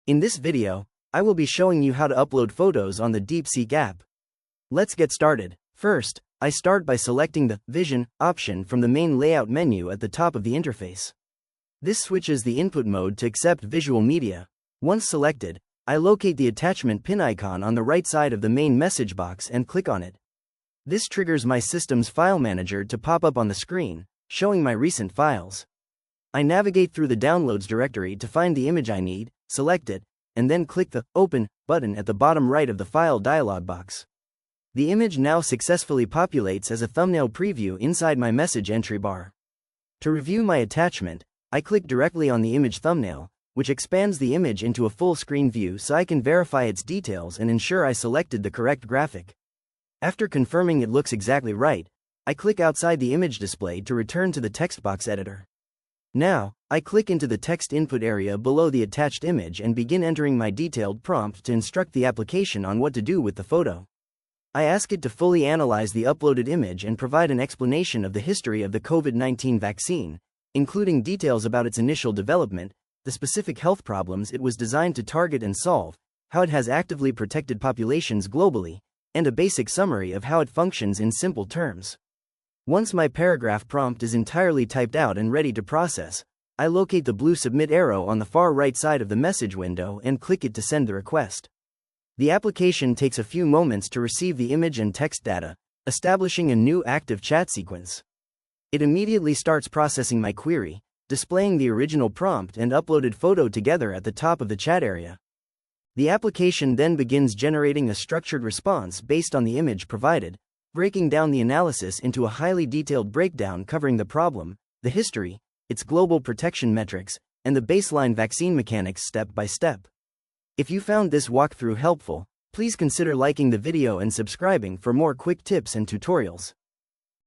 In this video, I will be showing you how to upload photos on the Deepseek app. Let's get started. First, I start by selecting the Vision option from the main layout menu at the top of the interface. This switches the input mode to accept visual media. Once selected, I locate the attachment pin icon on the right side of the main message box and click on it. This triggers my system's file manager to pop up on the screen, showing my recent files. I navigate through the Downloads directory to find the image I need, select it, and then click the Open button at the bottom right of the File dialog box. The image now successfully populates as a thumbnail preview inside my message entry bar. To review my attachment, I click directly on the image thumbnail, which expands the image into a full screen view so I can verify its details and ensure I selected the correct graphic. After confirming it looks exactly right, I click outside the image display to return to the text box editor. Now, I click into the text input area below the attached image and begin entering my detailed prompt to instruct the application on what to do with the photo. I ask it to fully analyze the uploaded image and provide an explanation of the history of the COVID-19 vaccine, including details about its initial development, the specific health problems it was designed to target and solve, how it has actively protected populations globally, and a basic summary of how it functions in simple terms. Once my paragraph prompt is entirely typed out and ready to process, I locate the blue Submit arrow on the far right side of the message window and click it to send the request. The application takes a few moments to receive the image and text data, establishing a new active chat sequence. It immediately starts processing my query, displaying the original prompt and uploaded photo together at the top of the chat area. The application then begins generating a structured response based on the image provided, breaking down the analysis into a highly detailed breakdown covering the problem, the history, its global protection metrics, and the baseline vaccine mechanics step by step. If you found this walkthrough helpful, please consider liking the video and subscribing for more quick tips and tutorials.